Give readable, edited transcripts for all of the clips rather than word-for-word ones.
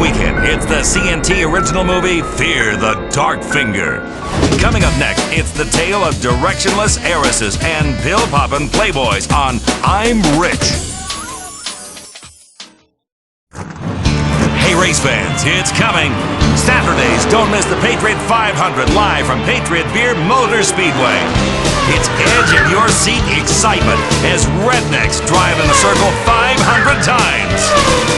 weekend, it's the CNT original movie, Fear the Dark Finger. Coming up next, it's the tale of directionless heiresses and pill-poppin' playboys on I'm Rich. Hey, race fans, it's coming. Saturdays, don't miss the Patriot 500 live from Patriot Beer Motor Speedway. It's edge in your seat excitement as rednecks drive in the circle 500 times.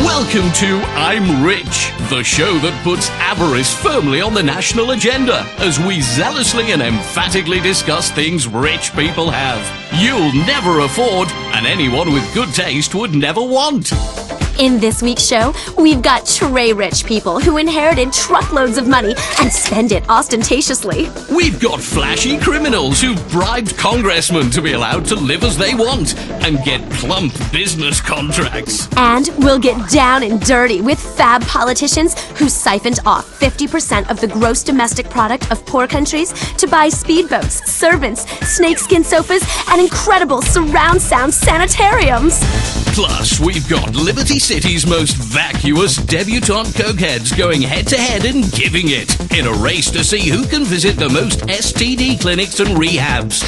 Welcome to I'm Rich, the show that puts avarice firmly on the national agenda as we zealously and emphatically discuss things rich people have. You'll never afford, and anyone with good taste would never want. In this week's show, we've got tray rich people who inherited truckloads of money and spend it ostentatiously. We've got flashy criminals who've bribed congressmen to be allowed to live as they want and get plump business contracts. And we'll get down and dirty with fab politicians who siphoned off 50% of the gross domestic product of poor countries to buy speedboats, servants, snakeskin sofas, and incredible surround sound sanitariums. Plus, we've got Liberty City's most vacuous debutante cokeheads going head-to-head and giving it in a race to see who can visit the most STD clinics and rehabs.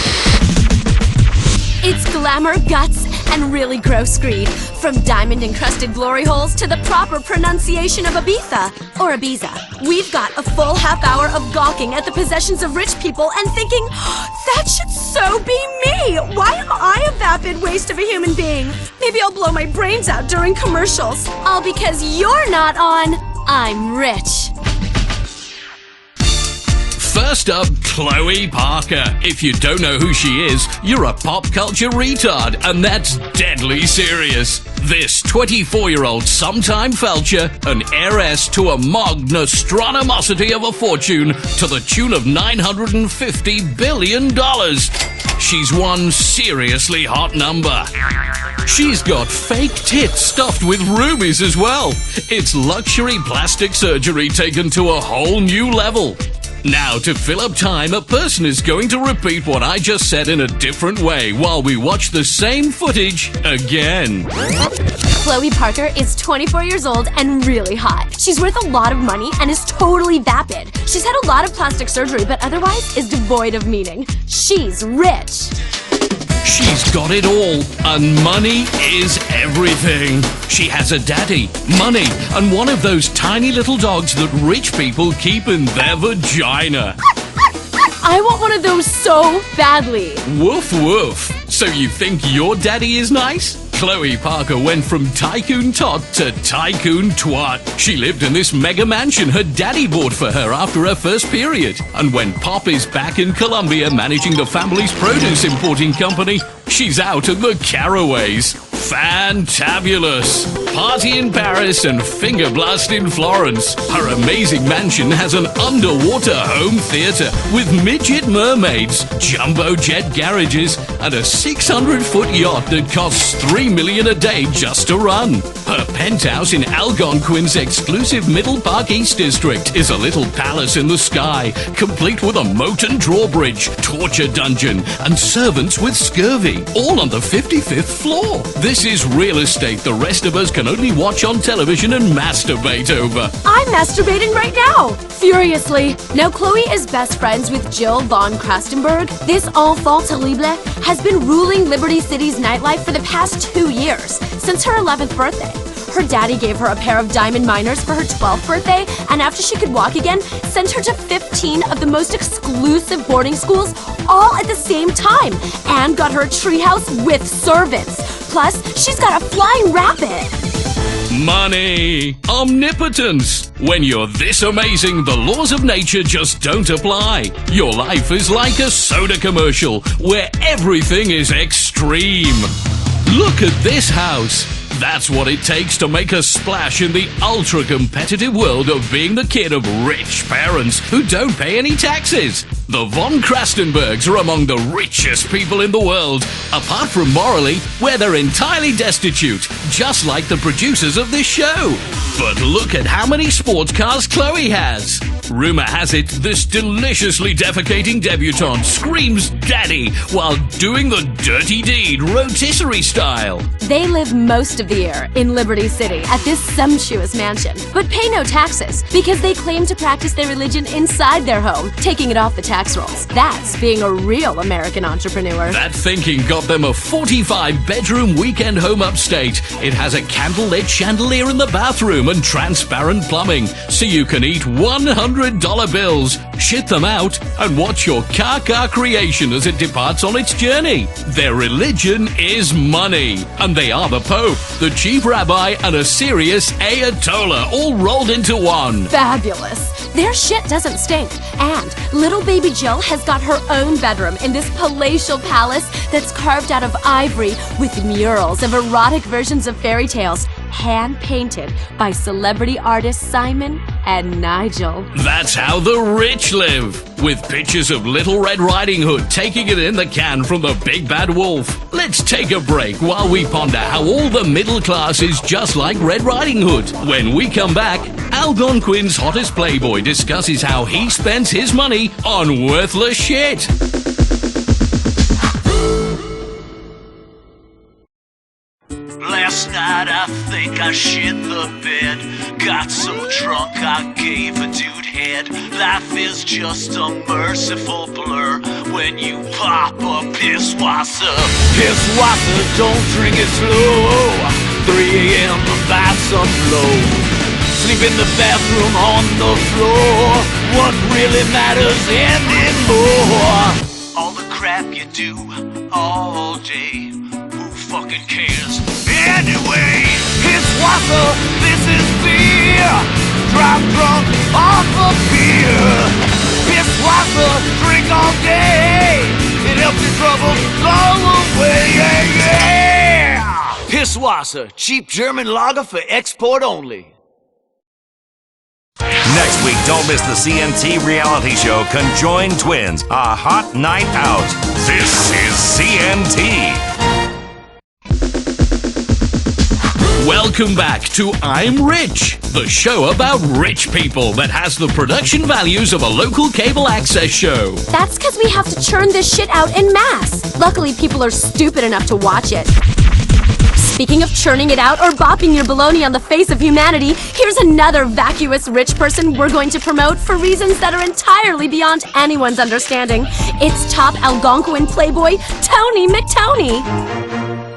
It's glamour, guts, and really gross greed. From diamond-encrusted glory holes to the proper pronunciation of Ibiza or Ibiza. We've got a full half hour of gawking at the possessions of rich people and thinking, that should so be me! Why am I a vapid waste of a human being? Maybe I'll blow my brains out during commercials. All because you're not on I'm Rich. First up, Chloe Parker. If you don't know who she is, you're a pop culture retard, and that's deadly serious. This 24-year-old sometime felcher, an heiress to a magnostronomosity of a fortune to the tune of $950 billion. She's one seriously hot number. She's got fake tits stuffed with rubies as well. It's luxury plastic surgery taken to a whole new level. Now, to fill up time, a person is going to repeat what I just said in a different way while we watch the same footage again. Chloe Parker is 24 years old and really hot. She's worth a lot of money and is totally vapid. She's had a lot of plastic surgery, but otherwise is devoid of meaning. She's rich. She's got it all, and money is everything. She has a daddy, money, and one of those tiny little dogs that rich people keep in their vagina. I want one of those so badly. Woof woof. So you think your daddy is nice? Chloe Parker went from tycoon tot to tycoon twat. She lived in this mega mansion her daddy bought for her after her first period. And when Pop is back in Colombia managing the family's produce importing company, she's out at the Caraways. Fantabulous. Party in Paris and finger blast in Florence. Her amazing mansion has an underwater home theater with midget mermaids, jumbo jet garages, and a 600-foot yacht that costs $3 million a day just to run. Her penthouse in Algonquin's exclusive Middle Park East District is a little palace in the sky, complete with a moat and drawbridge, torture dungeon, and servants with scurvy, all on the 55th floor. This is real estate the rest of us can only watch on television and masturbate over. I'm masturbating right now, furiously. Now, Chloe is best friends with Jill von Krastenberg. This enfant terrible has been ruling Liberty City's nightlife for the past 2 years, since her 11th birthday. Her daddy gave her a pair of diamond miners for her 12th birthday, and after she could walk again, sent her to 15 of the most exclusive boarding schools all at the same time, and got her a treehouse with servants. Plus, she's got a flying rabbit. Money. Omnipotence. When you're this amazing, the laws of nature just don't apply. Your life is like a soda commercial where everything is extreme. Look at this house. That's what it takes to make a splash in the ultra-competitive world of being the kid of rich parents who don't pay any taxes. The von Krastenbergs are among the richest people in the world, apart from morally, where they're entirely destitute, just like the producers of this show. But look at how many sports cars Chloe has. Rumor has it, this deliciously defecating debutante screams daddy while doing the dirty deed rotisserie style. They live most of the year in Liberty City at this sumptuous mansion, but pay no taxes because they claim to practice their religion inside their home, taking it off the tax rolls. That's being a real American entrepreneur. That thinking got them a 45-bedroom weekend home upstate. It has a candlelit chandelier in the bathroom and transparent plumbing, so you can eat $100 bills, shit them out, and watch your car creation as it departs on its journey. Their religion is money, and they are the Pope, the chief rabbi, and a serious Ayatollah all rolled into one. Fabulous. Their shit doesn't stink. And little baby Jill has got her own bedroom in this palatial palace that's carved out of ivory with murals of erotic versions of fairy tales, hand-painted by celebrity artists Simon and Nigel. That's how the rich live, with pictures of Little Red Riding Hood taking it in the can from the Big Bad Wolf. Let's take a break while we ponder how all the middle class is just like Red Riding Hood. When we come back, Algonquin's hottest playboy discusses how he spends his money on worthless shit. Last night I think I shit the bed. Got so drunk I gave a dude head. Life is just a merciful blur when you pop a pisswasser. Pisswasser, don't drink it slow. 3 a.m. buy some blow. Sleep in the bathroom on the floor. What really matters anymore? All the crap you do all day. Who fucking cares? Anyway, Pisswasser, this is beer. Drive drunk off of beer. Pisswasser, drink all day. It helps your troubles go away. Yeah, yeah. Pisswasser, cheap German lager for export only. Next week, don't miss the CNT reality show Conjoined Twins, a hot night out. This is CNT. Welcome back to I'm Rich, the show about rich people that has the production values of a local cable access show. That's because we have to churn this shit out en masse. Luckily, people are stupid enough to watch it. Speaking of churning it out or bopping your baloney on the face of humanity, here's another vacuous rich person we're going to promote for reasons that are entirely beyond anyone's understanding. It's top Algonquin playboy, Tony McTony.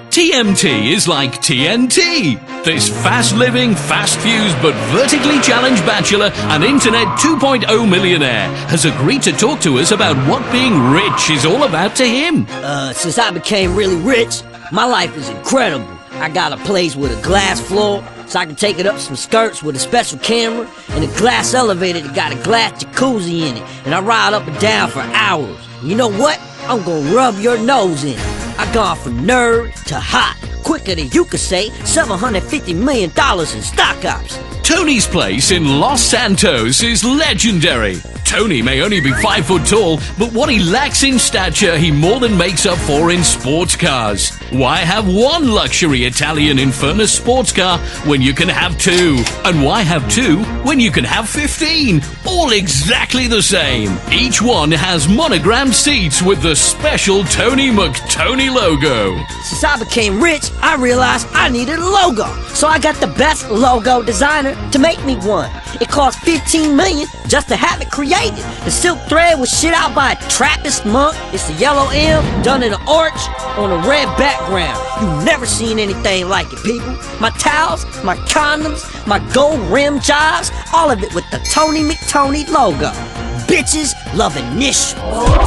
TMT is like TNT. This fast-living, fast-fused, but vertically challenged bachelor and Internet 2.0 millionaire has agreed to talk to us about what being rich is all about to him. Since I became really rich, my life is incredible. I got a place with a glass floor, so I can take it up some skirts with a special camera, and a glass elevator that got a glass jacuzzi in it, and I ride up and down for hours. And you know what? I'm gonna rub your nose in it. I gone from nerd to hot, quicker than you could say $750 million in stock ops. Tony's place in Los Santos is legendary. Tony may only be 5 foot tall, but what he lacks in stature, he more than makes up for in sports cars. Why have one luxury Italian Infernus sports car when you can have 2? And why have 2 when you can have 15? All exactly the same. Each one has monogrammed seats with the special Tony McTony logo. Since I became rich, I realized I needed a logo. So I got the best logo designer to make me one. It cost $15 million just to have it created. The silk thread was shit out by a Trappist monk. It's a yellow M done in an arch on a red background. You've never seen anything like it, people. My towels, my condoms, my gold rim jobs, all of it with the Tony McTony logo. Bitches loving niche.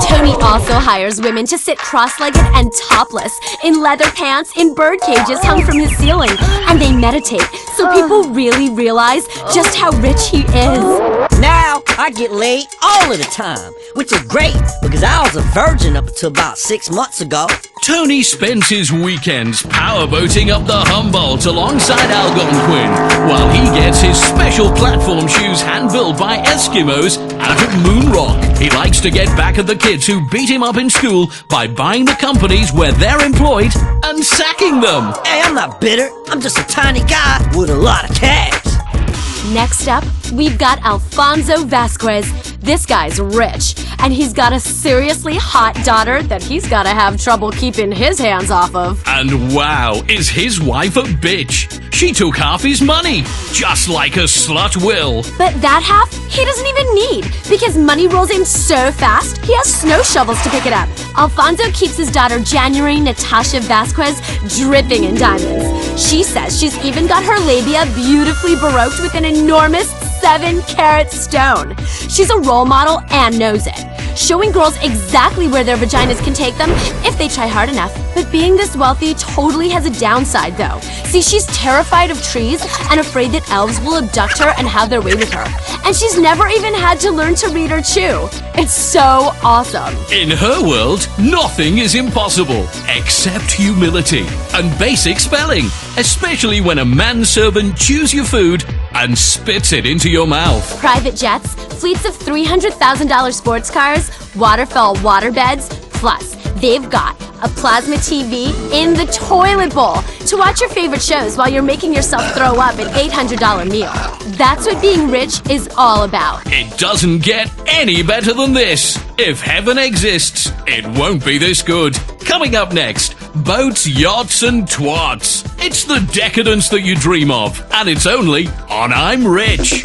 Tony also hires women to sit cross-legged and topless in leather pants in bird cages hung from his ceiling, and they meditate so people really realize just how rich he is. Now I get laid all of the time, which is great because I was a virgin up until about 6 months ago. Tony spends his weekends powerboating up the Humboldt alongside Algonquin, while he gets his special platform shoes hand-built by Eskimos out of Moon Rock. He likes to get back at the kids who beat him up in school by buying the companies where they're employed and sacking them. Hey, I'm not bitter. I'm just a tiny guy with a lot of cash. Next up, we've got Alfonso Vasquez. This guy's rich, and he's got a seriously hot daughter that he's gotta have trouble keeping his hands off of. And wow, is his wife a bitch? She took half his money, just like a slut will. But that half, he doesn't even need, because money rolls in so fast, he has snow shovels to pick it up. Alfonso keeps his daughter January Natasha Vasquez dripping in diamonds. She says she's even got her labia beautifully baroqued with an enormous 7-carat stone. She's a role model and knows it, showing girls exactly where their vaginas can take them if they try hard enough. But being this wealthy totally has a downside though. See, she's terrified of trees and afraid that elves will abduct her and have their way with her. And she's never even had to learn to read or chew. It's so awesome. In her world, nothing is impossible except humility and basic spelling, especially when a manservant chews your food and spits it into your mouth. Private jets, fleets of $300,000 sports cars, waterfall waterbeds, plus they've got a plasma TV in the toilet bowl to watch your favorite shows while you're making yourself throw up an $800 meal. That's what being rich is all about. It doesn't get any better than this. If heaven exists, it won't be this good. Coming up next, boats, yachts, and twats. It's the decadence that you dream of, and it's only on I'm Rich.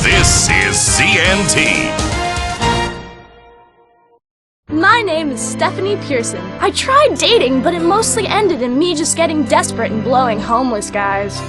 This is CNT. My name is Stephanie Pearson. I tried dating, but it mostly ended in me just getting desperate and blowing homeless guys.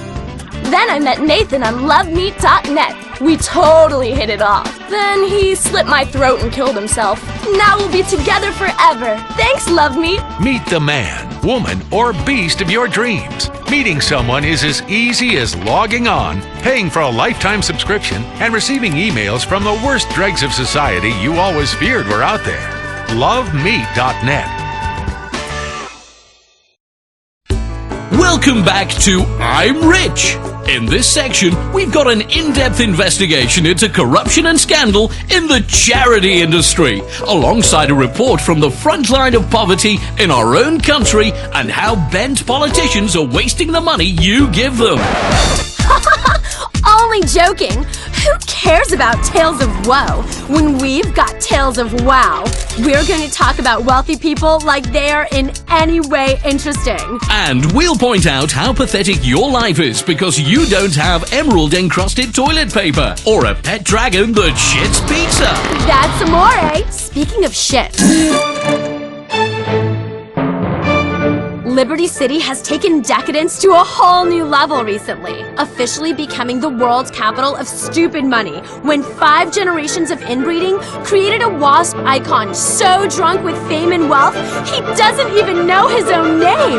Then I met Nathan on LoveMeet.net. We totally hit it off. Then he slit my throat and killed himself. Now we'll be together forever. Thanks, LoveMeet. Meet the man, woman, or beast of your dreams. Meeting someone is as easy as logging on, paying for a lifetime subscription, and receiving emails from the worst dregs of society you always feared were out there. LoveMeet.net. Welcome back to I'm Rich. In this section, we've got an in-depth investigation into corruption and scandal in the charity industry, alongside a report from the front line of poverty in our own country and how bent politicians are wasting the money you give them. Only joking. Who cares about tales of woe when we've got tales of wow? We're going to talk about wealthy people like they are in any way interesting. And we'll point out how pathetic your life is because you don't have emerald-encrusted toilet paper or a pet dragon that shits pizza. That's amore. Speaking of shit. Liberty City has taken decadence to a whole new level recently, officially becoming the world's capital of stupid money when 5 generations of inbreeding created a wasp icon so drunk with fame and wealth he doesn't even know his own name.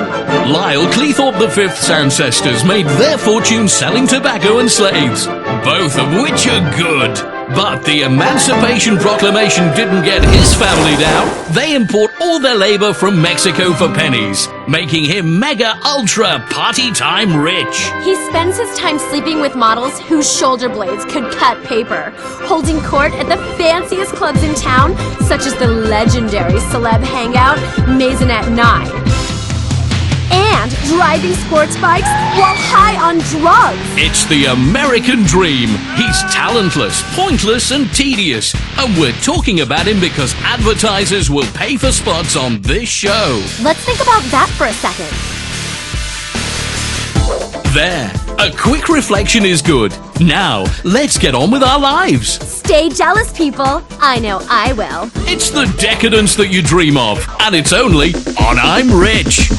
Lyle Cleethorpe V's ancestors made their fortune selling tobacco and slaves, both of which are good. But the Emancipation Proclamation didn't get his family down. They import all their labor from Mexico for pennies, making him mega ultra party time rich. He spends his time sleeping with models whose shoulder blades could cut paper, holding court at the fanciest clubs in town, such as the legendary celeb hangout Maisonette 9. And driving sports bikes while high on drugs. It's the American dream. He's talentless, pointless, and tedious. And we're talking about him because advertisers will pay for spots on this show. Let's think about that for a second. There. A quick reflection is good. Now, let's get on with our lives. Stay jealous, people. I know I will. It's the decadence that you dream of. And it's only on I'm Rich.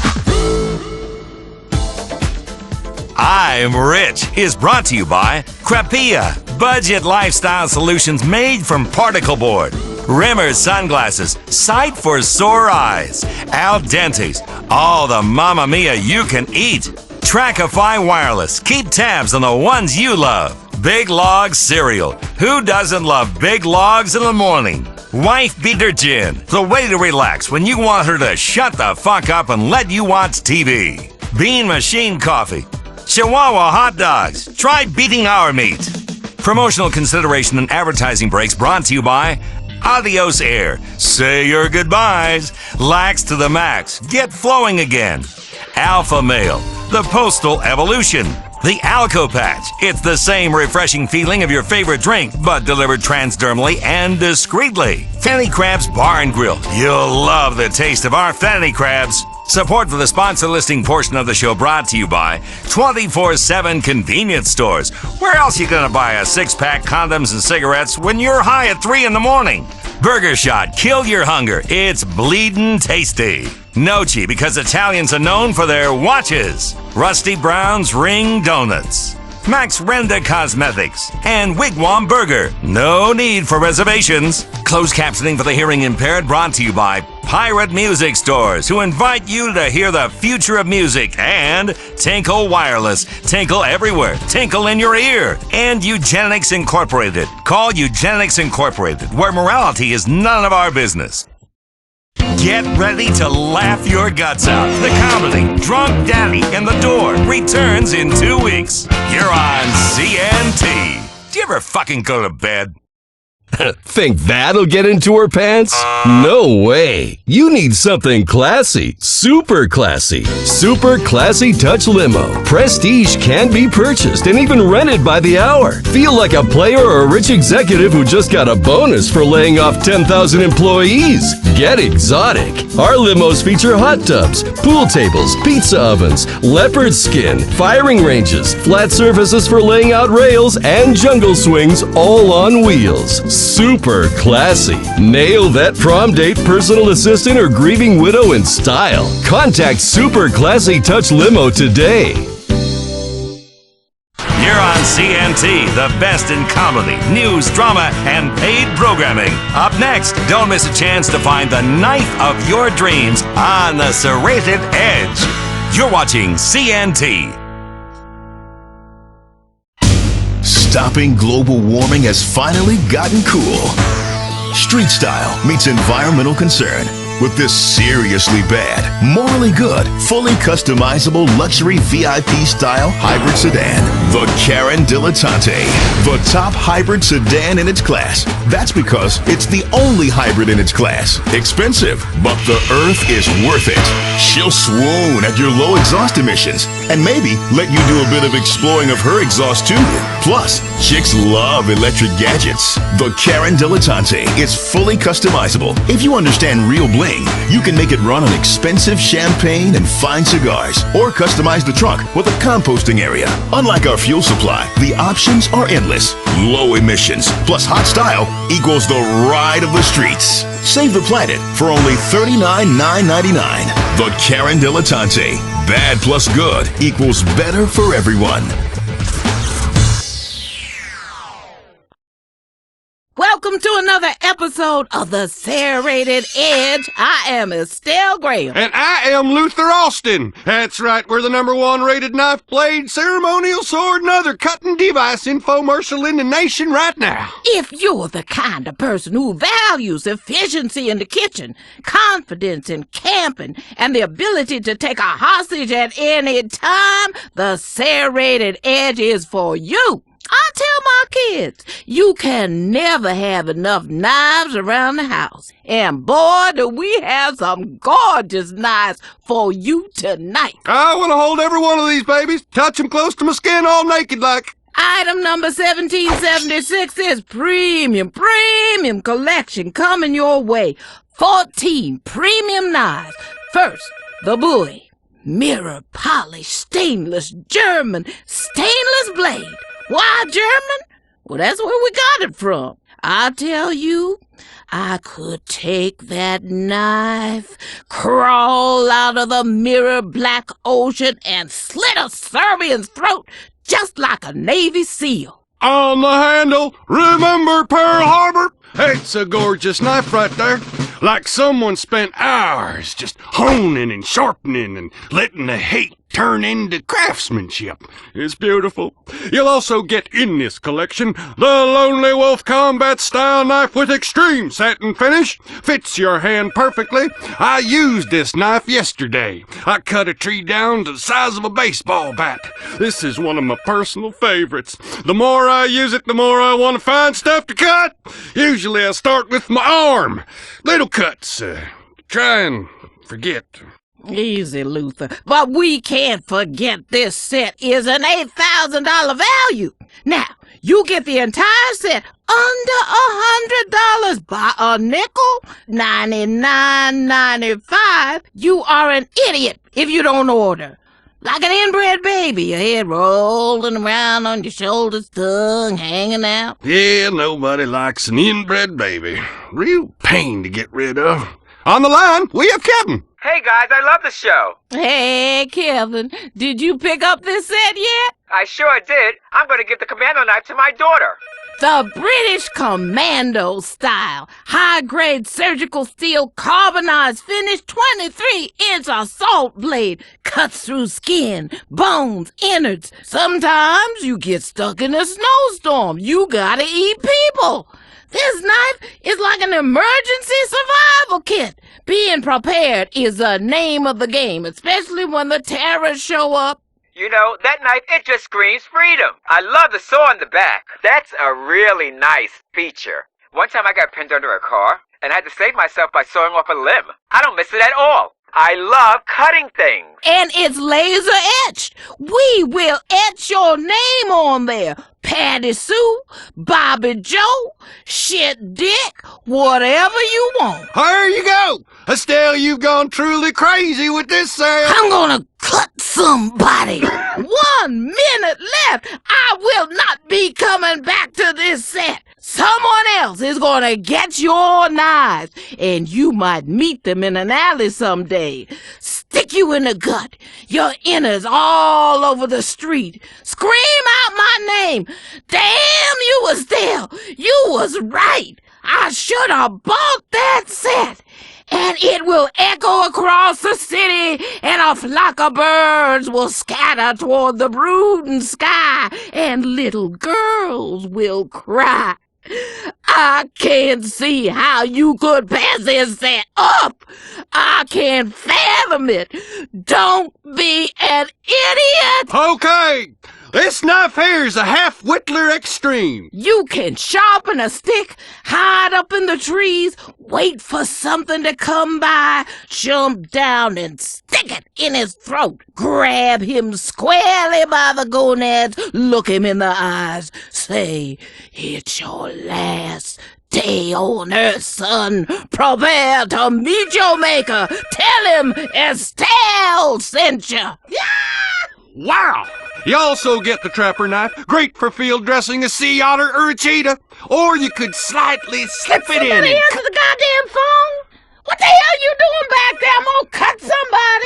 I'm Rich is brought to you by Crapia, budget lifestyle solutions made from particle board. Rimmer's sunglasses, sight for sore eyes. Al Dente's, all the Mamma Mia you can eat. Trackify Wireless. Keep tabs on the ones you love. Big Log Cereal. Who doesn't love Big Logs in the morning? Wife Beater Gin. The way to relax when you want her to shut the fuck up and let you watch TV. Bean Machine Coffee. Chihuahua Hot Dogs. Try beating our meat. Promotional consideration and advertising breaks brought to you by Adios Air. Say your goodbyes. Lax to the max. Get flowing again. Alpha Male. The Postal Evolution. The Alco Patch. It's the same refreshing feeling of your favorite drink, but delivered transdermally and discreetly. Fanny Crabs Bar and Grill. You'll love the taste of our Fanny Crabs. Support for the sponsor listing portion of the show brought to you by 24/7 Convenience Stores. Where else you gonna buy a six-pack condoms and cigarettes when you're high at 3 in the morning? Burger Shot. Kill your hunger. It's bleedin' tasty. Nochi, because Italians are known for their watches. Rusty Brown's Ring Donuts. Max Renda Cosmetics. And Wigwam Burger. No need for reservations. Closed captioning for the hearing impaired brought to you by Pirate Music Stores, who invite you to hear the future of music, and Tinkle Wireless. Tinkle everywhere. Tinkle in your ear. And Eugenics Incorporated. Call Eugenics Incorporated, where morality is none of our business. Get ready to laugh your guts out. The comedy Drunk Daddy and the Door returns in 2 weeks. You're on CNT. Do you ever fucking go to bed? Think that'll get into her pants? No way. You need something classy. Super classy. Super Classy Touch Limo. Prestige can be purchased and even rented by the hour. Feel like a player or a rich executive who just got a bonus for laying off 10,000 employees. Get exotic. Our limos feature hot tubs, pool tables, pizza ovens, leopard skin, firing ranges, flat surfaces for laying out rails, and jungle swings, all on wheels. Super classy. Nail that prom date, personal assistant, or grieving widow in style. Contact Super Classy Touch Limo today. You're on CNT, the best in comedy, news, drama, and paid programming. Up next, don't miss a chance to find the knife of your dreams on the serrated edge. You're watching CNT. Stopping global warming has finally gotten cool. Street style meets environmental concern with this seriously bad, morally good, fully customizable luxury VIP style hybrid sedan. The Karin Dilettante, the top hybrid sedan in its class. That's because it's the only hybrid in its class. Expensive, but the Earth is worth it. She'll swoon at your low exhaust emissions and maybe let you do a bit of exploring of her exhaust too. Plus, chicks love electric gadgets. The Karin Dilettante is fully customizable. If you understand real bling, you can make it run on expensive champagne and fine cigars, or customize the trunk with a composting area. Unlike our fuel supply, the options are endless. Low emissions plus hot style equals the ride of the streets. Save the planet for only $39,999. The Karin Dilettante. Bad plus good equals better for everyone. Welcome to another episode of the Serrated Edge. I am Estelle Graham. And I am Luther Austin. That's right, we're the #1 rated knife blade, ceremonial sword, and other cutting device infomercial in the nation right now. If you're the kind of person who values efficiency in the kitchen, confidence in camping, and the ability to take a hostage at any time, the Serrated Edge is for you. I tell my kids, you can never have enough knives around the house. And boy, do we have some gorgeous knives for you tonight. I want to hold every one of these babies, touch them close to my skin all naked like. Item number 1776 is premium collection coming your way. 14 premium knives. First, the Bowie. Mirror polished stainless German stainless blade. Why German? Well, that's where we got it from. I tell you, I could take that knife, crawl out of the mirror black ocean, and slit a Serbian's throat just like a Navy SEAL. On the handle, remember Pearl Harbor? It's a gorgeous knife right there. Like someone spent hours just honing and sharpening and letting the hate turn into craftsmanship. It's beautiful. You'll also get in this collection the Lonely Wolf Combat Style Knife with extreme satin finish. Fits your hand perfectly. I used this knife yesterday. I cut a tree down to the size of a baseball bat. This is one of my personal favorites. The more I use it, the more I want to find stuff to cut. Usually I start with my arm. Little cuts. Try and forget. Easy, Luther. But we can't forget this set is an $8,000 value. Now, you get the entire set under $100 by a nickel, $99.95. You are an idiot if you don't order. Like an inbred baby, your head rolling around on your shoulders, tongue hanging out. Yeah, nobody likes an inbred baby. Real pain to get rid of. On the line, we have Kevin. Hey guys, I love the show. Hey, Kevin, did you pick up this set yet? I sure did. I'm going to give the commando knife to my daughter. The British Commando style, high-grade surgical steel carbonized finish 23-inch assault blade, cuts through skin, bones, innards. Sometimes you get stuck in a snowstorm. You gotta eat people. This knife is like an emergency survival kit. Being prepared is the name of the game, especially when the terrorists show up. You know, that knife, it just screams freedom. I love the saw on the back. That's a really nice feature. One time I got pinned under a car and I had to save myself by sawing off a limb. I don't miss it at all. I love cutting things. And it's laser etched. We will etch your name on there. Patty Sue, Bobby Joe, Shit Dick, whatever you want. There you go. Estelle, you've gone truly crazy with this sale. I'm gonna cut somebody. 1 minute left. I will not be coming back to this set. Someone else is gonna get your knives, and you might meet them in an alley someday. Stick you in the gut, your innards all over the street. Scream out my name. Damn you, Estelle. You was right. I should have bought that set. And it will echo across the city, and a flock of birds will scatter toward the brooding sky, and little girls will cry. I can't see how you could pass this set up. I can't fathom it. Don't be an idiot. Okay. This knife here's a half Whittler Extreme. You can sharpen a stick, hide up in the trees, wait for something to come by, jump down and stick it in his throat. Grab him squarely by the gonads, look him in the eyes, say, it's your last day on earth, son. Prepare to meet your maker. Tell him Estelle sent you. Wow! You also get the trapper knife, great for field dressing a sea otter or a cheetah. Or you could slightly slip it in. Somebody answer the goddamn phone. What the hell you doing back there? I'm gonna cut somebody.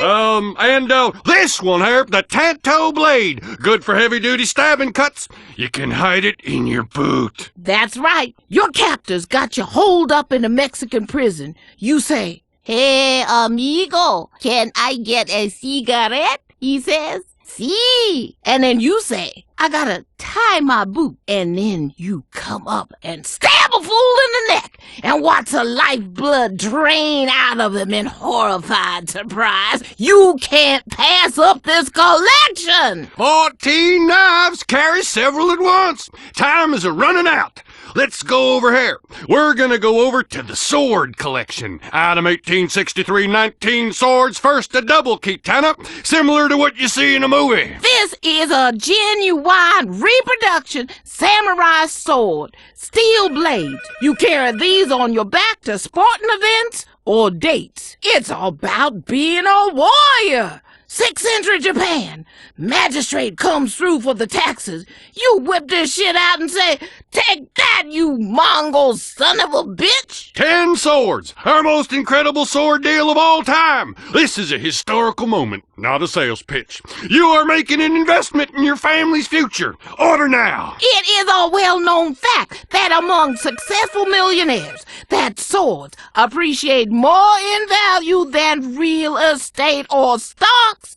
This one here, the Tanto blade. Good for heavy-duty stabbing cuts. You can hide it in your boot. That's right. Your captors got you holed up in a Mexican prison. You say, hey, amigo, can I get a cigarette? He says. See, and then you say, I gotta tie my boot, and then you come up and stab a fool in the neck and watch the lifeblood drain out of him in horrified surprise. You can't pass up this collection. 14 knives, carry several at once. Time is a-running out. Let's go over here. We're gonna go over to the sword collection. Item 1863, 19 swords, first a double katana, similar to what you see in a movie. This is a genuine reproduction samurai sword. Steel blades. You carry these on your back to sporting events or dates. It's about being a warrior. 6th century Japan. Magistrate comes through for the taxes. You whip this shit out and say, take that, you Mongol son of a bitch. 10 swords. Our most incredible sword deal of all time. This is a historical moment. not a sales pitch. You are making an investment in your family's future. Order now. It is a well-known fact that among successful millionaires, that swords appreciate more in value than real estate or stocks.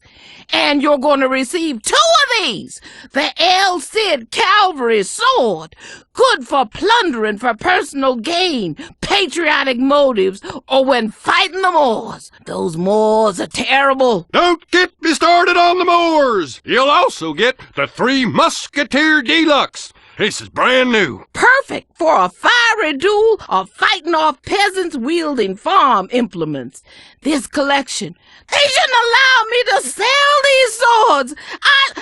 And you're going to receive 2 of these. The El Cid Cavalry Sword, good for plundering for personal gain, patriotic motives, or when fighting the Moors. Those Moors are terrible. Don't get me started on the Moors. You'll also get the 3 Musketeer Deluxe. This is brand new. Perfect for a fiery duel or fighting off peasants wielding farm implements. This collection, they shouldn't allow me to sell these swords. I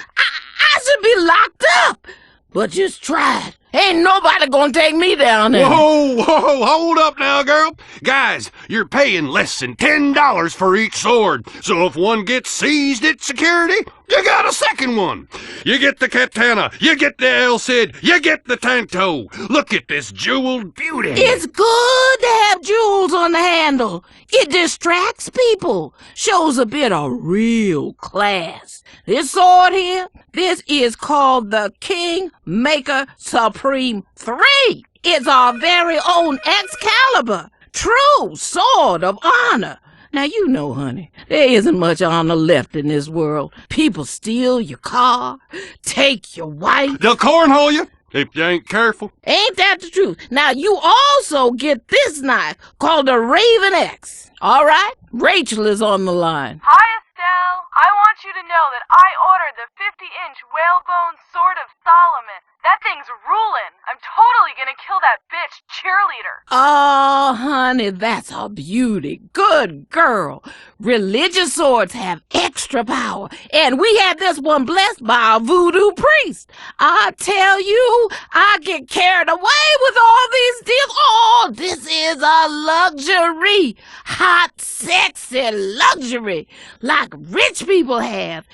should be locked up. But just try it. Ain't nobody gonna take me down there. Whoa, hold up now, girl. Guys, you're paying less than $10 for each sword. So if one gets seized at security, you got a second one. You get the katana, you get the El Cid, you get the Tanto. Look at this jeweled beauty. It's good to have jewels on the handle. It distracts people, shows a bit of real class. This sword here, this is called the Kingmaker Supreme 3. It's our very own Excalibur, true sword of honor. Now, you know, honey, there isn't much honor left in this world. People steal your car, take your wife. They'll cornhole you if you ain't careful. Ain't that the truth? Now, you also get this knife called the Raven X. All right? Rachel is on the line. Hi, Estelle. I want you to know that I ordered the 50-inch whalebone Sword of Solomon. That thing's rulin'. I'm totally gonna kill that bitch cheerleader. Oh, honey, that's a beauty. Good girl. Religious swords have extra power, and we had this one blessed by a voodoo priest. I tell you, I get carried away with all these deals. Oh, this is a luxury. Hot, sexy luxury. Like rich people have.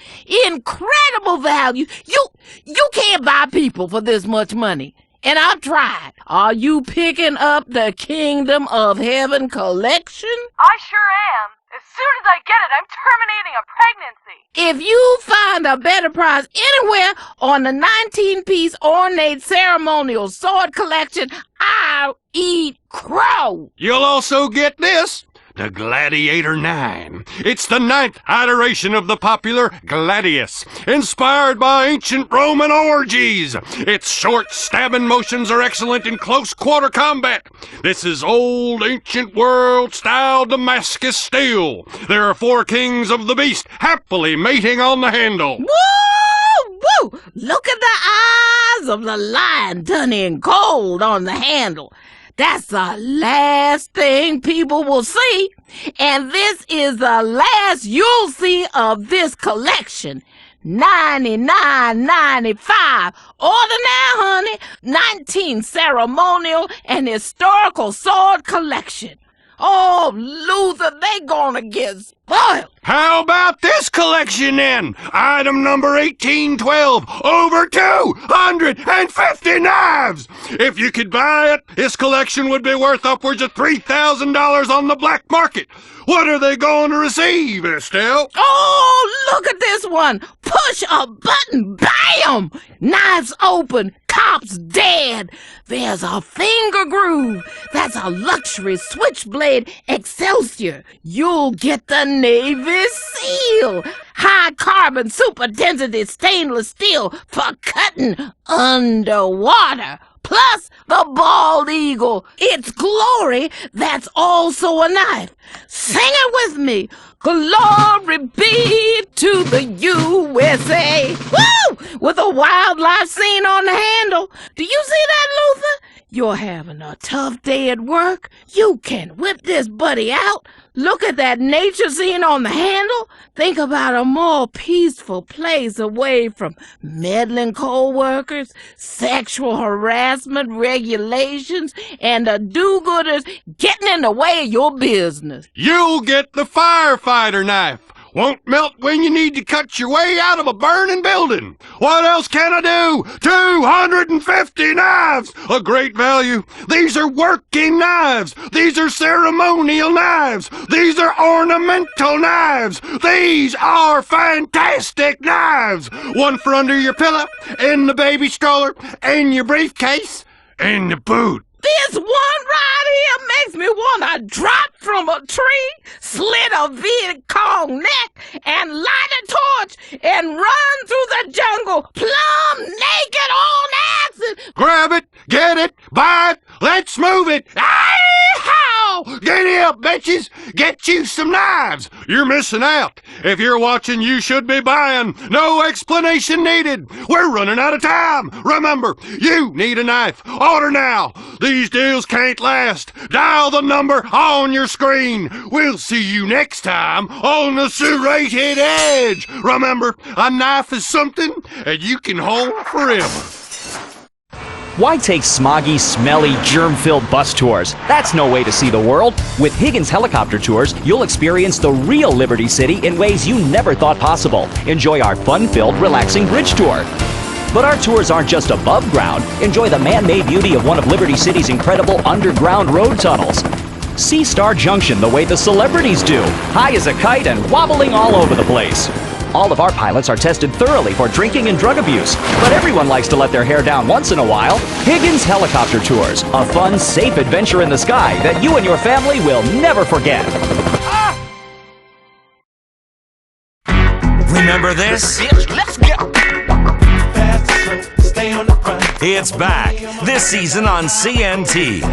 Incredible value. You can't buy people for this much money. And I've tried. Are you picking up the Kingdom of Heaven collection? I sure am. As soon as I get it, I'm terminating a pregnancy. If you find a better price anywhere on the 19-piece ornate ceremonial sword collection, I'll eat crow. You'll also get this. The Gladiator 9. It's the 9th iteration of the popular Gladius, inspired by ancient Roman orgies. Its short stabbing motions are excellent in close quarter combat. This is old ancient world style Damascus steel. There are 4 kings of the beast happily mating on the handle. Woo! Woo! Look at the eyes of the lion done in gold on the handle. That's the last thing people will see. And this is the last you'll see of this collection. $99.95. Order now, honey. 19 ceremonial and historical sword collection. Oh, Luther, they gonna get spoiled. How about this collection then? Item number 1812, over 250 knives! If you could buy it, this collection would be worth upwards of $3,000 on the black market. What are they going to receive, Estelle? Oh, look at this one. Push a button, bam! Knives open, cops dead. There's a finger groove. That's a luxury switchblade Excelsior. You'll get the Navy SEAL. High carbon super density stainless steel for cutting underwater. Plus the bald eagle. Its glory, that's also a knife. Sing it with me. Glory be to the USA. Woo! With a wildlife scene on the handle. Do you see that, Luther? You're having a tough day at work. You can whip this buddy out. Look at that nature scene on the handle. Think about a more peaceful place away from meddling co-workers, sexual harassment regulations, and the do-gooders getting in the way of your business. You'll get the firefighter knife. Won't melt when you need to cut your way out of a burning building. What else can I do? 250 knives! A great value. These are working knives. These are ceremonial knives. These are ornamental knives. These are fantastic knives. One for under your pillow, in the baby stroller, in your briefcase, in the boot. This one right here makes me want to drop from a tree, slit a Viet Cong neck, and light a torch and run through the jungle plumb naked on acid. Grab it, get it, buy it, let's move it. Ow! Giddy up, bitches! Get you some knives! You're missing out. If you're watching, you should be buying. No explanation needed. We're running out of time. Remember, you need a knife. Order now. These deals can't last. Dial the number on your screen. We'll see you next time on the Serrated Edge. Remember, a knife is something that you can hold forever. Why take smoggy, smelly, germ-filled bus tours? That's no way to see the world. With Higgins Helicopter Tours, you'll experience the real Liberty City in ways you never thought possible. Enjoy our fun-filled, relaxing bridge tour. But our tours aren't just above ground. Enjoy the man-made beauty of one of Liberty City's incredible underground road tunnels. See Star Junction the way the celebrities do, high as a kite and wobbling all over the place. All of our pilots are tested thoroughly for drinking and drug abuse, but everyone likes to let their hair down once in a while. Higgins Helicopter Tours, a fun, safe adventure in the sky that you and your family will never forget. Remember this? Let's go. It's back this season on CNT.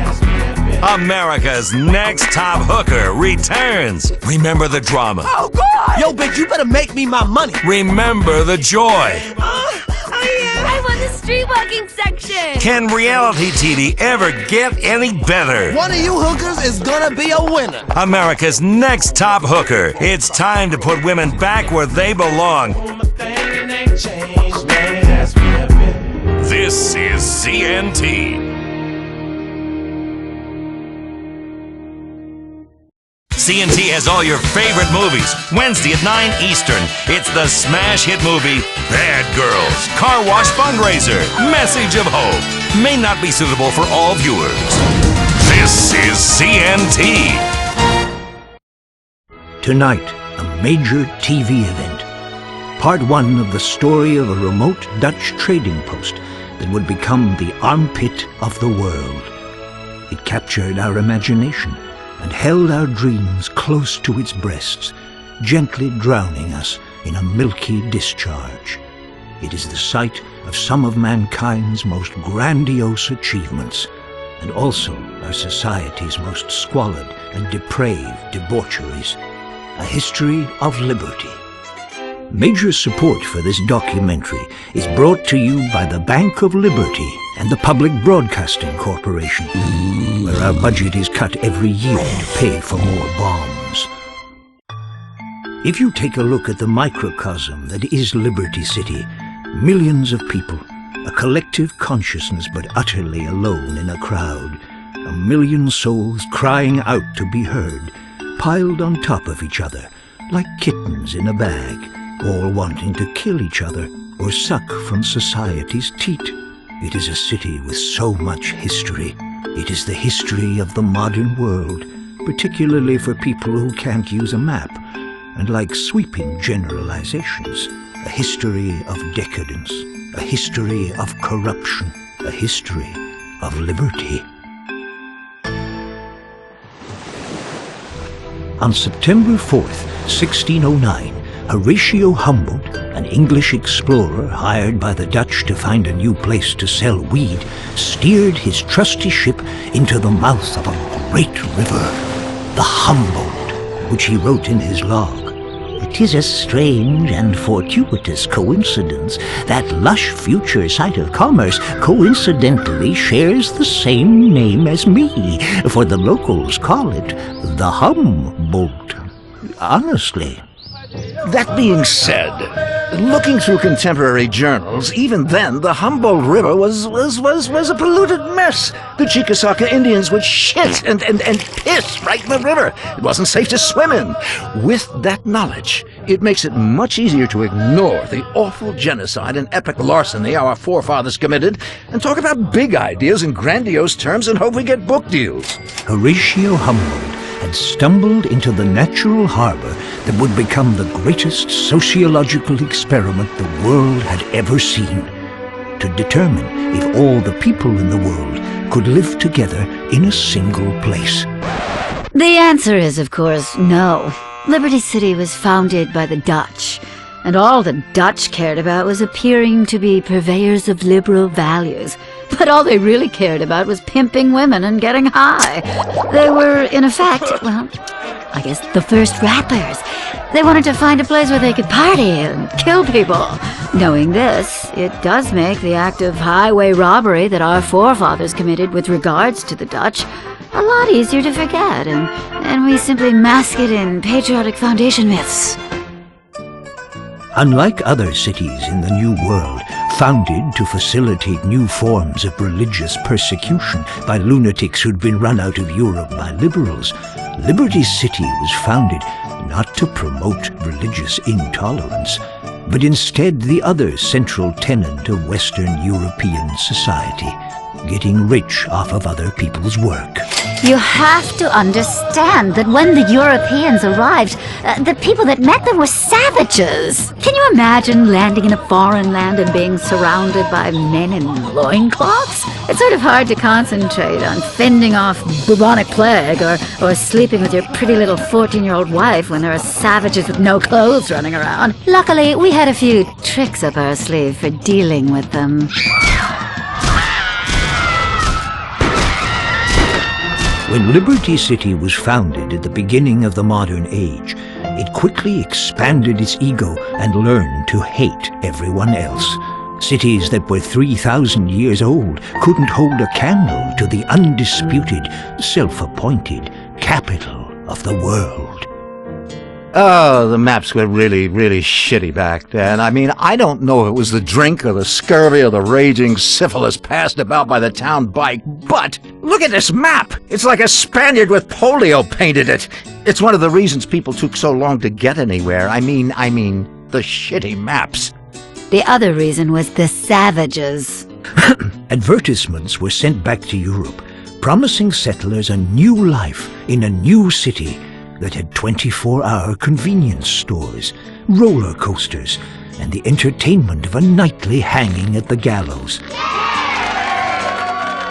America's Next Top Hooker returns. Remember the drama. Oh, God! Yo, bitch, you better make me my money. Remember the joy. I won the street walking section. Can reality TV ever get any better? One of you hookers is gonna be a winner. America's Next Top Hooker. It's time to put women back where they belong. This is CNT. CNT has all your favorite movies. Wednesday at 9 Eastern. It's the smash hit movie, Bad Girls. Car wash fundraiser. Message of hope. May not be suitable for all viewers. This is CNT. Tonight, a major TV event. Part 1 of the story of a remote Dutch trading post that would become the armpit of the world. It captured our imagination and held our dreams close to its breasts, gently drowning us in a milky discharge. It is the site of some of mankind's most grandiose achievements, and also our society's most squalid and depraved debaucheries. A history of liberty. Major support for this documentary is brought to you by the Bank of Liberty and the Public Broadcasting Corporation, where our budget is cut every year to pay for more bombs. If you take a look at the microcosm that is Liberty City, millions of people, a collective consciousness but utterly alone in a crowd, a million souls crying out to be heard, piled on top of each other, like kittens in a bag, all wanting to kill each other or suck from society's teat. It is a city with so much history. It is the history of the modern world, particularly for people who can't use a map, and like sweeping generalizations, a history of decadence, a history of corruption, a history of liberty. On September 4th, 1609, Horatio Humboldt, an English explorer hired by the Dutch to find a new place to sell weed, steered his trusty ship into the mouth of a great river, the Humboldt, which he wrote in his log. It is a strange and fortuitous coincidence that lush future site of commerce coincidentally shares the same name as me, for the locals call it the Humboldt. Honestly. That being said, looking through contemporary journals, even then the Humboldt River was a polluted mess. The Chickasaw Indians would shit and piss right in the river. It wasn't safe to swim in. With that knowledge, It makes it much easier to ignore the awful genocide and epic larceny our forefathers committed and talk about big ideas in grandiose terms and hope we get book deals. Horatio Humboldt had stumbled into the natural harbor that would become the greatest sociological experiment the world had ever seen, to determine if all the people in the world could live together in a single place. The answer is, of course, no. Liberty City was founded by the Dutch, and all the Dutch cared about was appearing to be purveyors of liberal values. But all they really cared about was pimping women and getting high. They were, in effect, well, I guess the first rappers. They wanted to find a place where they could party and kill people. Knowing this, it does make the act of highway robbery that our forefathers committed with regards to the Dutch a lot easier to forget, and we simply mask it in patriotic foundation myths. Unlike other cities in the New World, founded to facilitate new forms of religious persecution by lunatics who'd been run out of Europe by liberals, Liberty City was founded not to promote religious intolerance, but instead the other central tenet of Western European society, getting rich off of other people's work. You have to understand that when the Europeans arrived, the people that met them were savages. Can you imagine landing in a foreign land and being surrounded by men in loincloths? It's sort of hard to concentrate on fending off bubonic plague or sleeping with your pretty little 14-year-old wife when there are savages with no clothes running around. Luckily, we had a few tricks up our sleeve for dealing with them. When Liberty City was founded at the beginning of the modern age, it quickly expanded its ego and learned to hate everyone else. Cities that were 3,000 years old couldn't hold a candle to the undisputed, self-appointed capital of the world. Oh, the maps were really, really shitty back then. I mean, I don't know if it was the drink or the scurvy or the raging syphilis passed about by the town bike, but look at this map! It's like a Spaniard with polio painted it. It's one of the reasons people took so long to get anywhere. I mean, the shitty maps. The other reason was the savages. Advertisements were sent back to Europe, promising settlers a new life in a new city that had 24-hour convenience stores, roller coasters, and the entertainment of a nightly hanging at the gallows.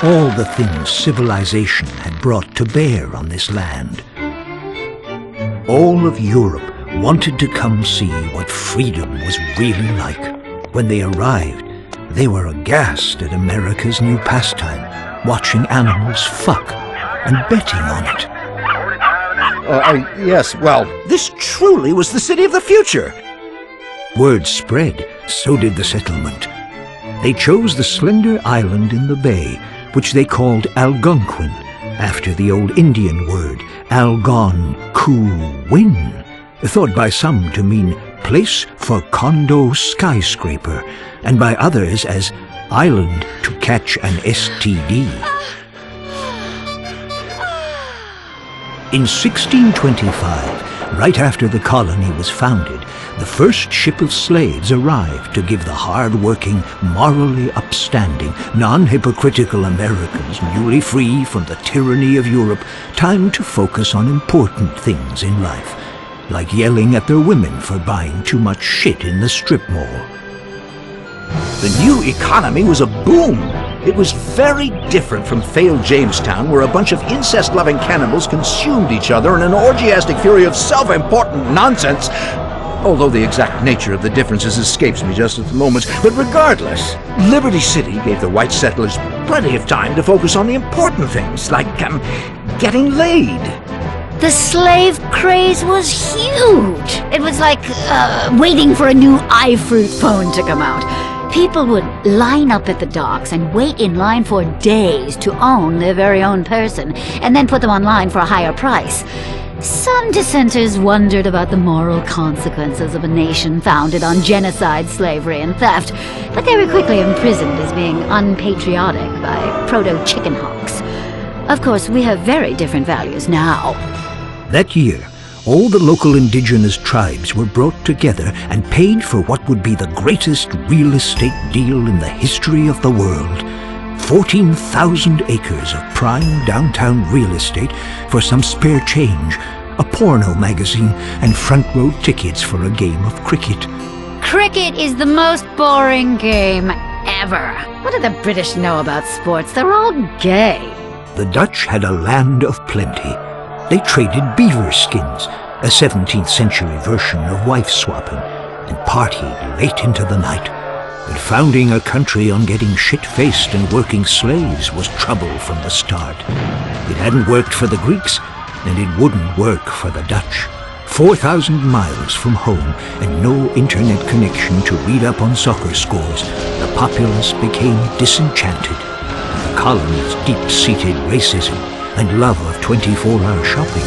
All the things civilization had brought to bear on this land. All of Europe wanted to come see what freedom was really like. When they arrived, they were aghast at America's new pastime, watching animals fuck and betting on it. Yes, well, this truly was the city of the future. Word spread, so did the settlement. They chose the slender island in the bay, which they called Algonquin, after the old Indian word Algon-ku-win, thought by some to mean place for condo skyscraper, and by others as island to catch an STD. In 1625, right after the colony was founded, the first ship of slaves arrived to give the hard-working, morally upstanding, non-hypocritical Americans newly free from the tyranny of Europe time to focus on important things in life, like yelling at their women for buying too much shit in the strip mall. The new economy was a boom. It was very different from failed Jamestown, where a bunch of incest-loving cannibals consumed each other in an orgiastic fury of self-important nonsense, although the exact nature of the differences escapes me just at the moment. But regardless, Liberty City gave the white settlers plenty of time to focus on the important things, like getting laid. The slave craze was huge. It was like waiting for a new iFruit phone to come out. People would line up at the docks and wait in line for days to own their very own person, and then put them online for a higher price. Some dissenters wondered about the moral consequences of a nation founded on genocide, slavery, and theft, but they were quickly imprisoned as being unpatriotic by proto-chicken hawks. Of course, we have very different values now. That year, all the local indigenous tribes were brought together and paid for what would be the greatest real estate deal in the history of the world. 14,000 acres of prime downtown real estate for some spare change, a porno magazine, and front row tickets for a game of cricket. Cricket is the most boring game ever. What do the British know about sports? They're all gay. The Dutch had a land of plenty. They traded beaver skins, a 17th century version of wife swapping, and partied late into the night. But founding a country on getting shit-faced and working slaves was trouble from the start. It hadn't worked for the Greeks, and it wouldn't work for the Dutch. 4,000 miles from home and no internet connection to read up on soccer scores, the populace became disenchanted. The colony's deep-seated racism and love of 24-hour shopping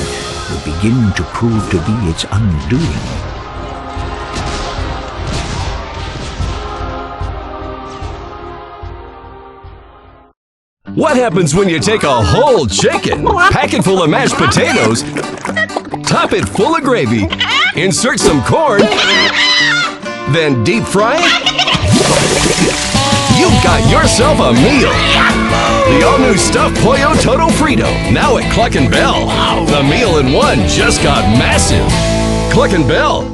would begin to prove to be its undoing. What happens when you take a whole chicken, pack it full of mashed potatoes, top it full of gravy, insert some corn, then deep fry it? You've got yourself a meal! The all-new stuffed Pollo Todo Frito, now at Cluck and Bell. The meal in one just got massive. Cluck and Bell.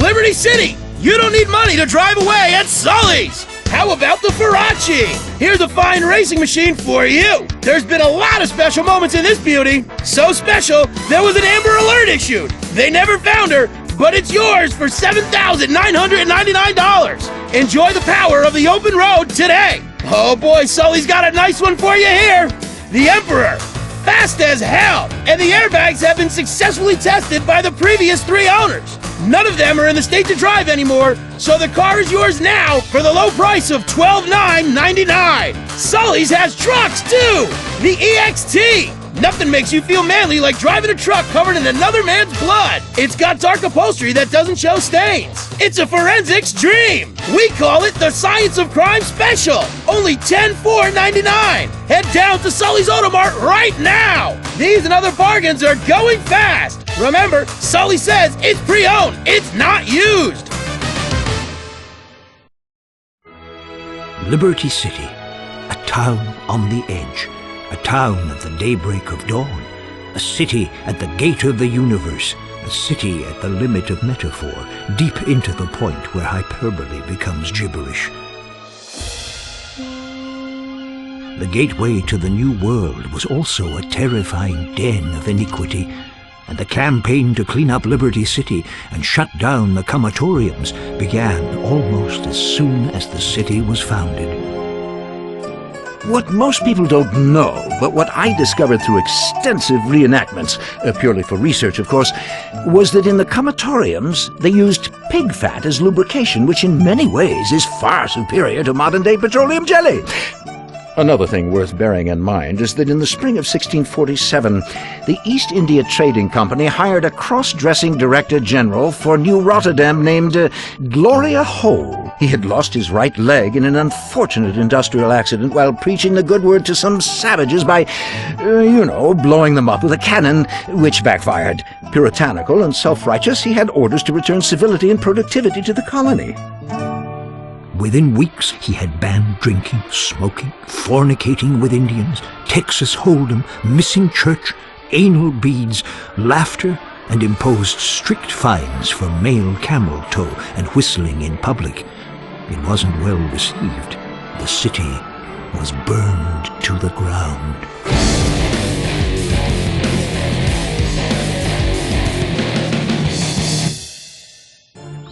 Liberty City! You don't need money to drive away at Sully's! How about the Farachi? Here's a fine racing machine for you. There's been a lot of special moments in this beauty. So special, there was an Amber Alert issued. They never found her, but it's yours for $7,999. Enjoy the power of the open road today. Oh boy, Sully's got a nice one for you here. The Emperor. Fast as hell. And the airbags have been successfully tested by the previous 3 owners. None of them are in the state to drive anymore, so the car is yours now for the low price of $12,999. Sully's has trucks too! The EXT! Nothing makes you feel manly like driving a truck covered in another man's blood. It's got dark upholstery that doesn't show stains. It's a forensics dream. We call it the Science of Crime Special. Only $10,499. Head down to Sully's Automart right now. These and other bargains are going fast. Remember, Sully says it's pre-owned. It's not used. Liberty City, a town on the edge. A town at the daybreak of dawn, a city at the gate of the universe, a city at the limit of metaphor, deep into the point where hyperbole becomes gibberish. The gateway to the new world was also a terrifying den of iniquity, and the campaign to clean up Liberty City and shut down the comatoriums began almost as soon as the city was founded. What most people don't know, but what I discovered through extensive reenactments, purely for research of course, was that in the comatoriums they used pig fat as lubrication, which in many ways is far superior to modern-day petroleum jelly. Another thing worth bearing in mind is that in the spring of 1647, the East India Trading Company hired a cross-dressing director general for New Rotterdam named Gloria Hole. He had lost his right leg in an unfortunate industrial accident while preaching the good word to some savages by, blowing them up with a cannon, which backfired. Puritanical and self-righteous, he had orders to return civility and productivity to the colony. Within weeks, he had banned drinking, smoking, fornicating with Indians, Texas Hold'em, missing church, anal beads, laughter, and imposed strict fines for male camel toe and whistling in public. It wasn't well received. The city was burned to the ground.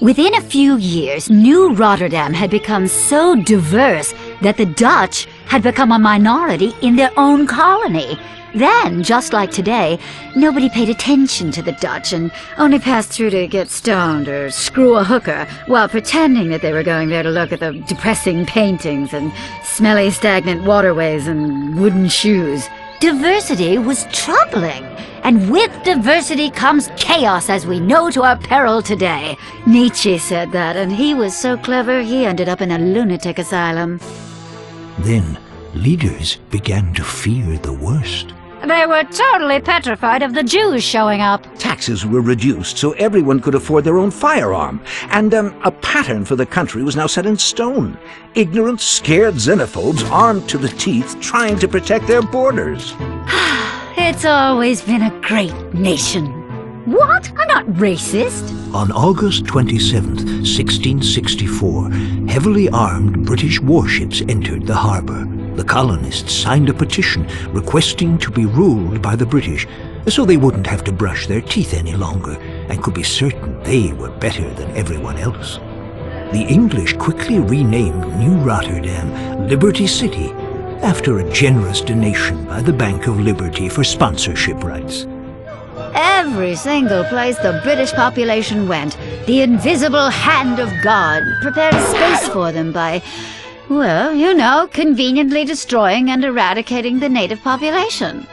Within a few years, New Rotterdam had become so diverse that the Dutch had become a minority in their own colony. Then, just like today, nobody paid attention to the Dutch and only passed through to get stoned or screw a hooker while pretending that they were going there to look at the depressing paintings and smelly stagnant waterways and wooden shoes. Diversity was troubling, and with diversity comes chaos as we know to our peril today. Nietzsche said that, and he was so clever he ended up in a lunatic asylum. Then, leaders began to fear the worst. They were totally petrified of the Jews showing up. Taxes were reduced so everyone could afford their own firearm, and a pattern for the country was now set in stone. Ignorant, scared xenophobes armed to the teeth trying to protect their borders. It's always been a great nation. What? I'm not racist. On August 27th, 1664, heavily armed British warships entered the harbor. The colonists signed a petition requesting to be ruled by the British, so they wouldn't have to brush their teeth any longer and could be certain they were better than everyone else. The English quickly renamed New Rotterdam Liberty City, after a generous donation by the Bank of Liberty for sponsorship rights. Every single place the British population went, the invisible hand of God prepared a space for them by, well, you know, conveniently destroying and eradicating the native population.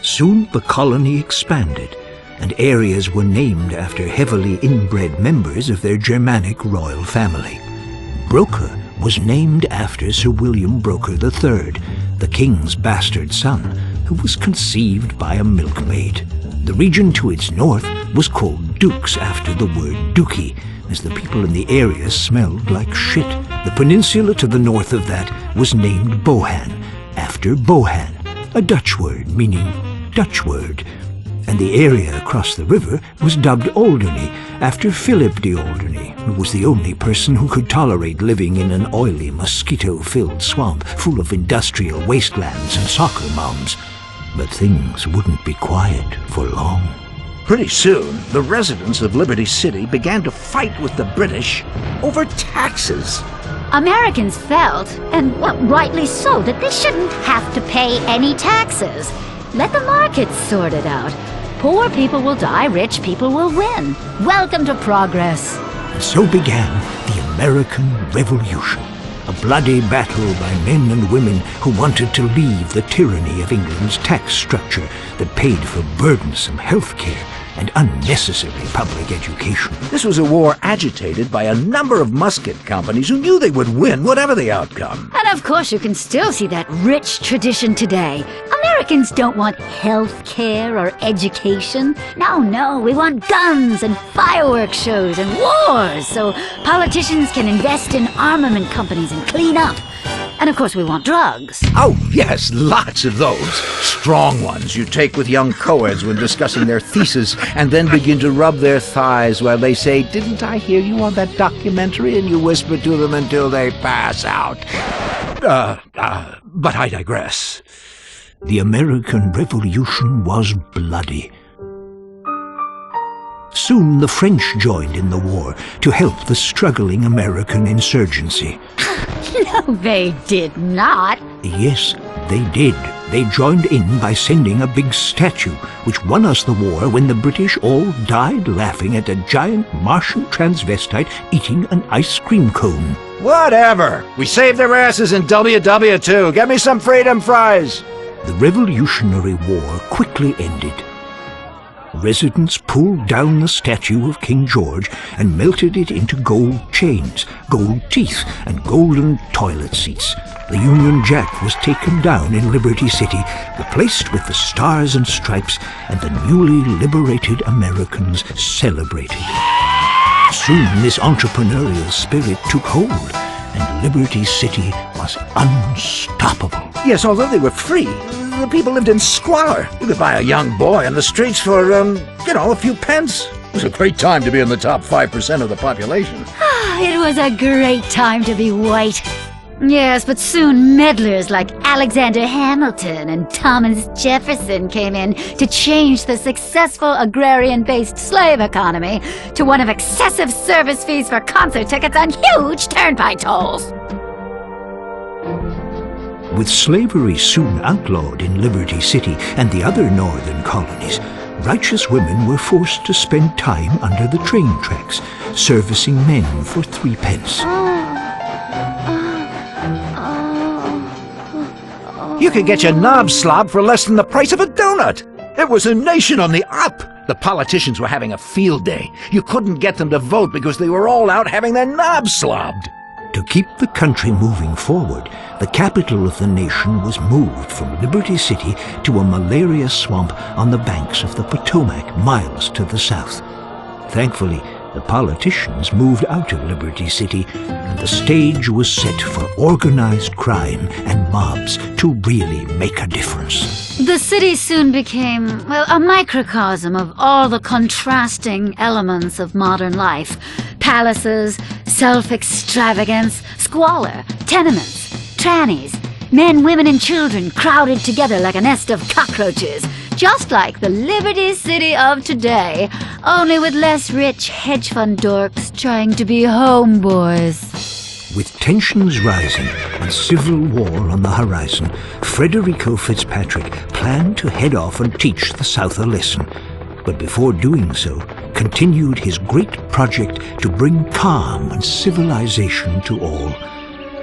Soon the colony expanded, and areas were named after heavily inbred members of their Germanic royal family. Broker was named after Sir William Broker III, the king's bastard son, who was conceived by a milkmaid. The region to its north was called Dukes after the word dookie, as the people in the area smelled like shit. The peninsula to the north of that was named Bohan, after Bohan, a Dutch word meaning Dutch word. And the area across the river was dubbed Alderney, after Philip de Alderney, who was the only person who could tolerate living in an oily, mosquito-filled swamp full of industrial wastelands and soccer moms. But things wouldn't be quiet for long. Pretty soon, the residents of Liberty City began to fight with the British over taxes. Americans felt, and well, rightly so, that they shouldn't have to pay any taxes. Let the markets sort it out. Poor people will die, rich people will win. Welcome to progress. And so began the American Revolution, a bloody battle by men and women who wanted to leave the tyranny of England's tax structure that paid for burdensome health care and unnecessary public education. This was a war agitated by a number of musket companies who knew they would win whatever the outcome. And of course you can still see that rich tradition today. Americans don't want health care or education. No, we want guns and fireworks shows and wars so politicians can invest in armament companies and clean up. And of course we want drugs. Oh, yes, lots of those. Strong ones you take with young co-eds when discussing their thesis and then begin to rub their thighs while they say, "Didn't I hear you on that documentary?" and you whisper to them until they pass out. But I digress. The American Revolution was bloody. Soon the French joined in the war to help the struggling American insurgency. No, they did not. Yes, they did. They joined in by sending a big statue, which won us the war when the British all died laughing at a giant Martian transvestite eating an ice cream cone. Whatever. We saved their asses in WW2. Get me some freedom fries. The Revolutionary War quickly ended. Residents pulled down the statue of King George and melted it into gold chains, gold teeth, and golden toilet seats. The Union Jack was taken down in Liberty City, replaced with the Stars and Stripes, and the newly liberated Americans celebrated. Soon this entrepreneurial spirit took hold, and Liberty City was unstoppable. Yes, although they were free, the people lived in squalor. You could buy a young boy on the streets for, a few pence. It was a great time to be in the top 5% of the population. It was a great time to be white. Yes, but soon meddlers like Alexander Hamilton and Thomas Jefferson came in to change the successful agrarian-based slave economy to one of excessive service fees for concert tickets and huge turnpike tolls. With slavery soon outlawed in Liberty City and the other northern colonies, righteous women were forced to spend time under the train tracks, servicing men for 3 pence. You could get your knob slobbed for less than the price of a donut. It was a nation on the up. The politicians were having a field day. You couldn't get them to vote because they were all out having their knobs slobbed. To keep the country moving forward, the capital of the nation was moved from Liberty City to a malaria swamp on the banks of the Potomac, miles to the south. Thankfully, the politicians moved out of Liberty City, and the stage was set for organized crime and mobs to really make a difference. The city soon became, well, a microcosm of all the contrasting elements of modern life. Palaces, self-extravagance, squalor, tenements, trannies, men, women, and children crowded together like a nest of cockroaches. Just like the Liberty City of today, only with less rich hedge fund dorks trying to be homeboys. With tensions rising and civil war on the horizon, Federico Fitzpatrick planned to head off and teach the South a lesson. But before doing so, continued his great project to bring calm and civilization to all.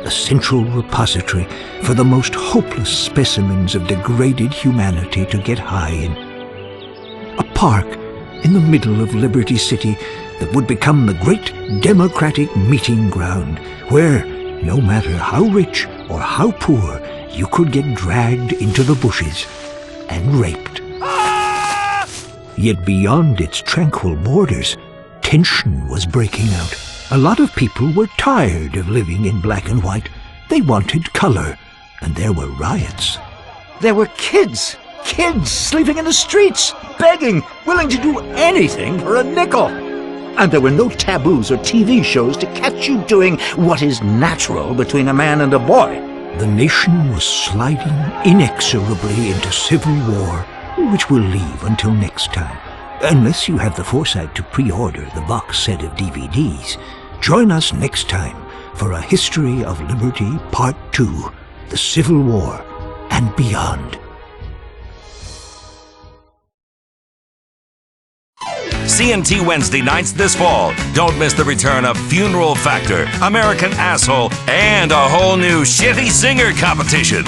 A central repository for the most hopeless specimens of degraded humanity to get high in. A park in the middle of Liberty City that would become the great democratic meeting ground where, no matter how rich or how poor, you could get dragged into the bushes and raped. Yet beyond its tranquil borders, tension was breaking out. A lot of people were tired of living in black and white. They wanted color, and there were riots. There were kids sleeping in the streets, begging, willing to do anything for a nickel. And there were no taboos or TV shows to catch you doing what is natural between a man and a boy. The nation was sliding inexorably into civil war, which we'll leave until next time. Unless you have the foresight to pre-order the box set of DVDs, join us next time for A History of Liberty Part 2, The Civil War and Beyond. CNT Wednesday nights this fall. Don't miss the return of Funeral Factor, American Asshole, and a whole new Shitty Singer competition.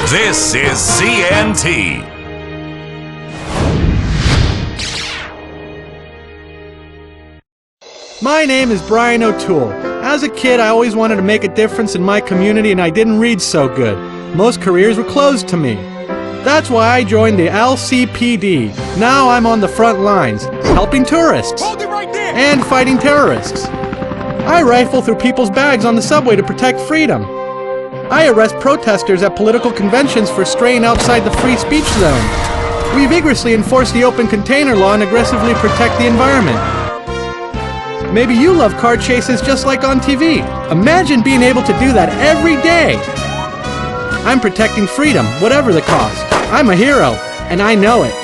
This is CNT. My name is Brian O'Toole. As a kid, I always wanted to make a difference in my community, and I didn't read so good. Most careers were closed to me. That's why I joined the LCPD. Now I'm on the front lines, helping tourists and fighting terrorists. I rifle through people's bags on the subway to protect freedom. I arrest protesters at political conventions for straying outside the free speech zone. We vigorously enforce the open container law and aggressively protect the environment. Maybe you love car chases just like on TV. Imagine being able to do that every day. I'm protecting freedom, whatever the cost. I'm a hero, and I know it.